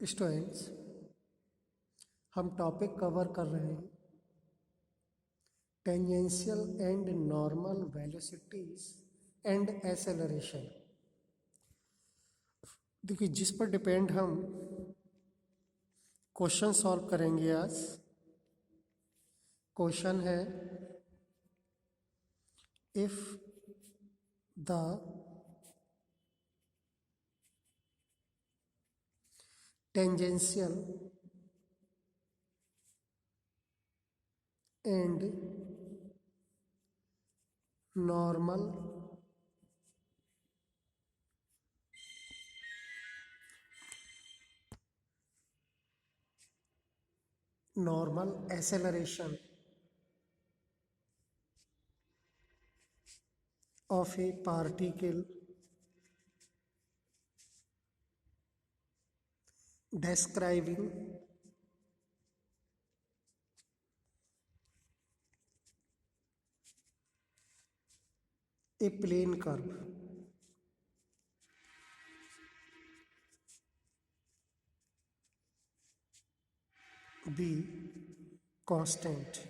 Students, हम topic cover कर रहे हैं tangential and normal velocities and acceleration. देखिए, जिस पर डिपेंड हम क्वेश्चन सॉल्व करेंगे आज। क्वेश्चन है, if the tangential and normal acceleration of a particle describing a plane curve be constant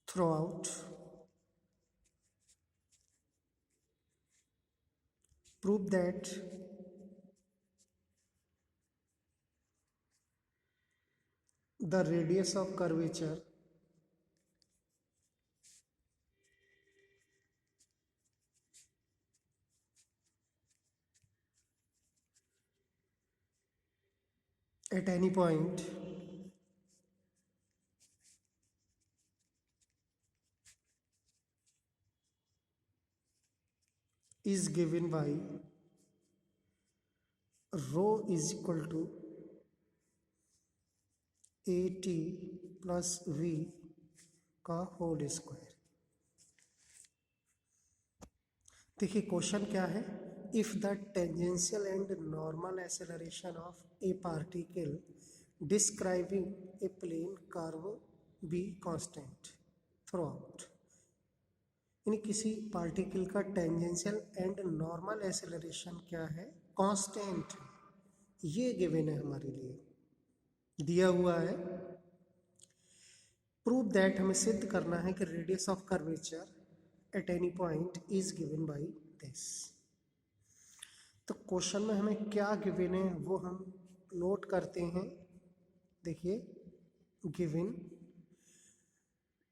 throughout. Prove that the radius of curvature at any point is given by rho is equal to at plus v का whole square. देखिए, question क्या है, if the tangential and normal acceleration of a particle describing a plane curve be constant throughout. यानी किसी particle का tangential and normal acceleration क्या है, constant. ये गिवन है, हमारे लिए दिया हुआ है। प्रूव दैट, हमें सिद्ध करना है कि radius of curvature at any point is given by this. तो क्वेश्चन में हमें क्या गिवन है वो हम नोट करते हैं। देखिए, given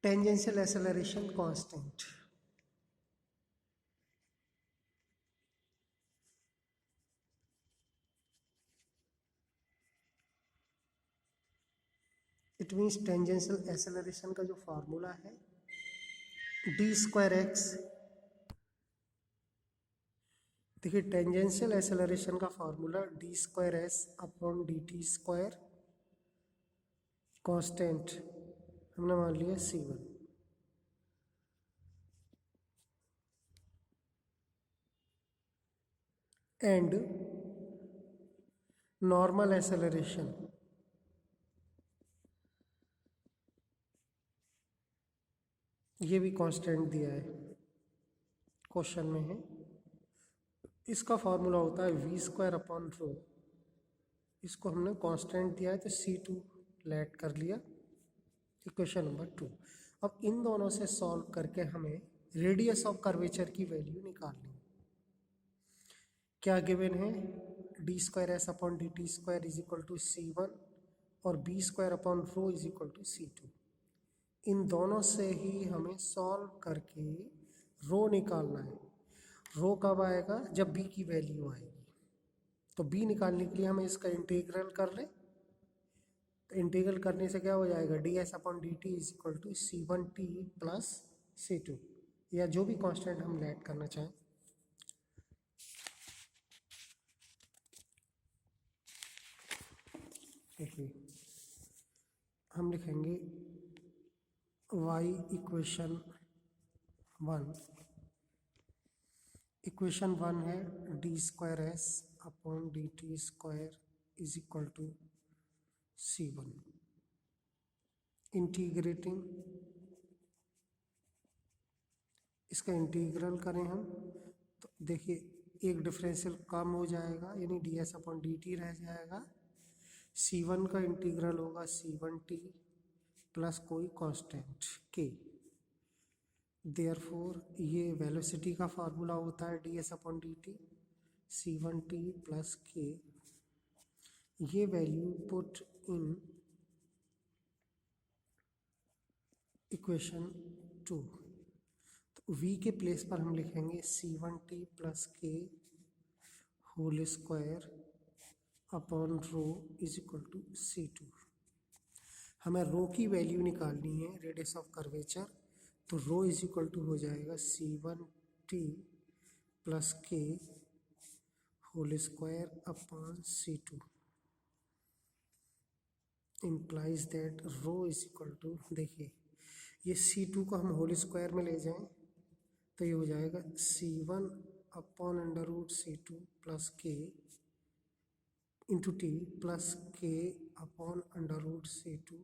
tangential acceleration constant, it means tangential acceleration का जो फार्मूला है डी स्क्वायर एक्स। देखिए, टेंजेंशियल एक्सेलरेशन का formula D square s upon d t square, constant हमने मान लिया c1। एंड नॉर्मल एक्सेलरेशन ये भी कांस्टेंट दिया है, क्वेश्चन में है। इसका फॉर्मूला होता है वी स्क्वायर अपॉन रो। इसको हमने कांस्टेंट दिया है तो c2 लेट कर लिया, इक्वेशन नंबर 2। अब इन दोनों से सॉल्व करके हमें रेडियस ऑफ कर्वेचर की वैल्यू निकालनी। क्या गिवन है, d square s upon d t square is equal to c1 और v square upon rho is equal to c2। इन दोनों से ही हमें सॉल्व करके रो निकालना है। रो कब आएगा, जब बी की वैल्यू आएगी। तो बी निकालने के लिए हमें इसका इंटीग्रल कर लें। तो इंटीग्रल करने से क्या हो जाएगा, d s upon d t is equal to c1t plus c2, या जो भी कांस्टेंट हम लेट करना चाहें। देखिए, हम लिखेंगे y इक्वेशन 1। इक्वेशन 1 है d square s upon d t square is equal to c1। Integrating, इसका इंटीग्रल करें हम तो देखिए एक डिफरेंशियल कम हो जाएगा यानी ds/dt रह जाएगा। C1 का इंटीग्रल होगा C1t प्लस कोई कांस्टेंट k। देयरफॉर ये वेलोसिटी का फार्मूला होता है ds/dt C1t प्लस k। ये वैल्यू पुट इन इक्वेशन 2। तो v के प्लेस पर हम लिखेंगे C1t plus k whole square upon rho is equal to C2। हमें रो की वैल्यू निकालनी है रेडियस ऑफ कर्वेचर, तो रो इज इक्वल टू हो जाएगा C1t plus k whole square upon C2 implies that rho is equal to, देखिए ये C2 को हम होल स्क्वायर में ले जाएं तो ये हो जाएगा C1 upon under root C2 plus k into t plus k upon under root C2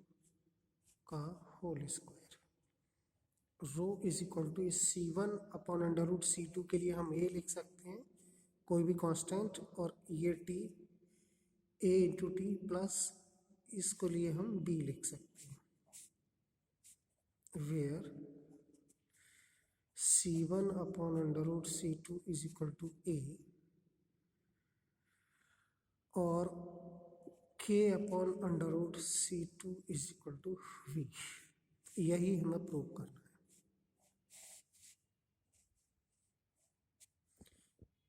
का whole square. Rho is equal to C1 upon under root C2 के लिए हम a लिख सकते हैं कोई भी कांस्टेंट, और ये t a into t plus इसको लिए हम b लिख सकते हैं, where C1 upon under root C2 is equal to a और k upon under root C2 is equal to v। यही हमें प्रूव करना है।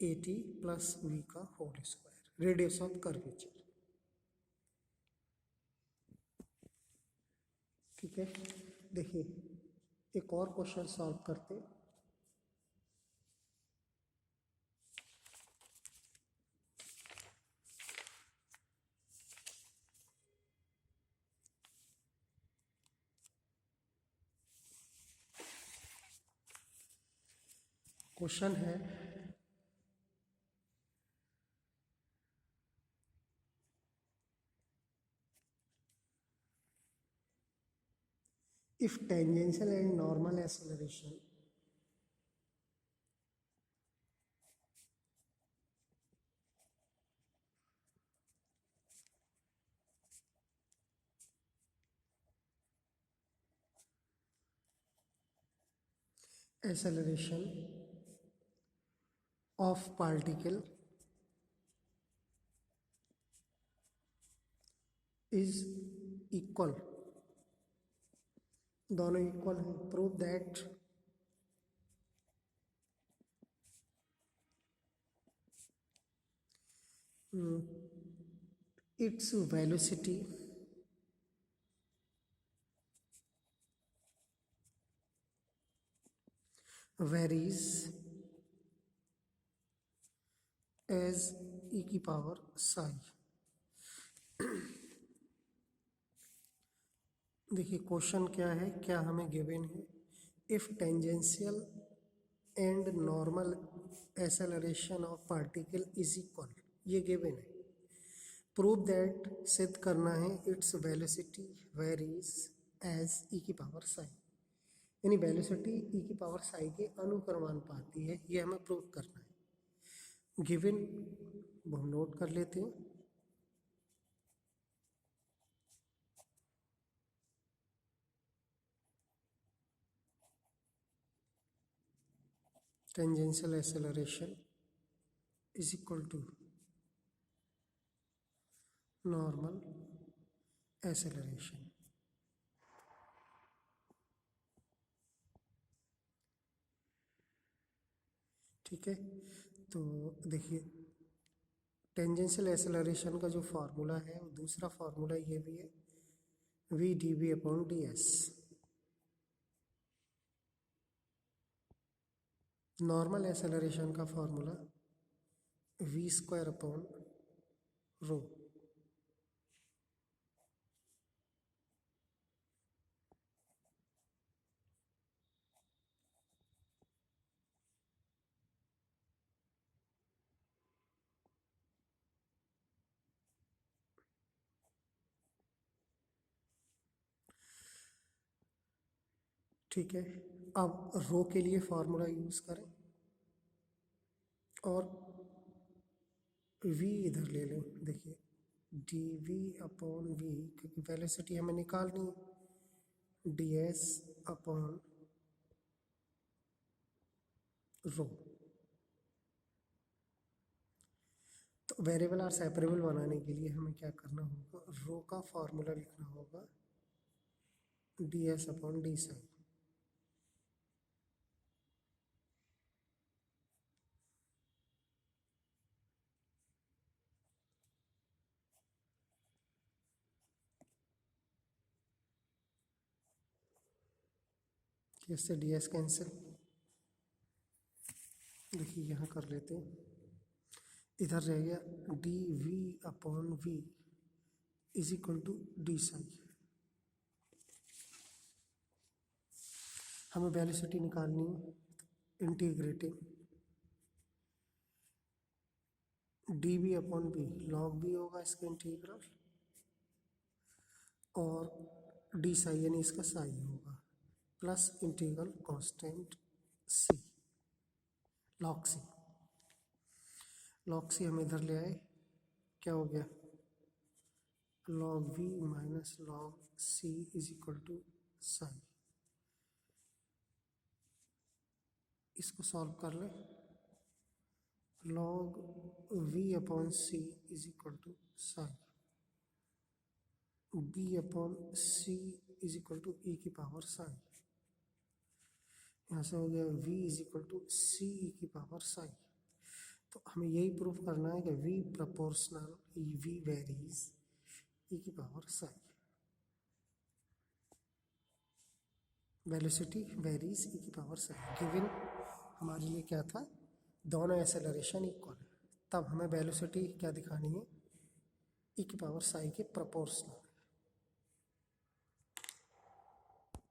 AT प्लस v का whole square radius of curvature. ठीक है, देखिए एक और क्वेश्चन सॉल्व करते हैं। क्वेश्चन है if tangential and normal acceleration of particle is equal, दोनों इक्वल है, prove that its velocity varies as e की पावर psi। देखिए क्वेश्चन क्या है, क्या हमें गिवन है if tangential and normal acceleration of particle is equal, ये गिवन है। प्रूव दैट, सिद्ध करना है इट्स वेलोसिटी वेरीज एज ई की पावर साई, यानी वेलोसिटी ई की पावर साई के अनुक्रमानुपाती है, ये हमें प्रूव करना है। गिवन वो हम नोट कर लेते हैं। Tangential acceleration is equal to normal acceleration. ठीक है, तो देखिए टेंजेंशियल एक्सेलरेशन का जो फार्मूला है वो दूसरा फार्मूला ये भी है v dv upon ds। Normal acceleration का formula v square upon rho. ठीक है, अब रो के लिए फार्मूला यूज करें और v इधर ले लें, देखिए dv अपॉन v, क्योंकि वेलोसिटी हमें निकालनी है, ds अपॉन रो। तो वेरिएबल आर सेपरेबल बनाने के लिए हमें क्या करना होगा, रो का फॉर्मूला लिखना होगा ds अपॉन डी साई। इससे ds कैंसिल, देखिए यहाँ कर लेते हैं, इधर रह गया d v upon v is equal to d psi. हमें वेलोसिटी निकालनी है, integrating d v upon v, log v होगा इसका इंटीग्रल, और डी साई यानी इसका साई होगा, plus integral constant C, log C. Log C हम इधर ले आए, क्या हो गया, log V minus log C is equal to psi. इसको सॉल्व कर ले, log v upon C is equal to psi, b upon C is equal to E की पावर साई। यहाँ से हो गया v is equal to C E की power Sai. तो हमें यही प्रूफ करना है कि v प्रोपोर्शनल v वेरीज ई की पावर साई, वेलोसिटी वेरीज ई की पावर साई। गिवन हमारे लिए क्या था, दोनों एक्सेलरेशन इक्वल है, तब हमें वेलोसिटी क्या दिखानी है, ई की पावर साई के प्रोपोर्शनल।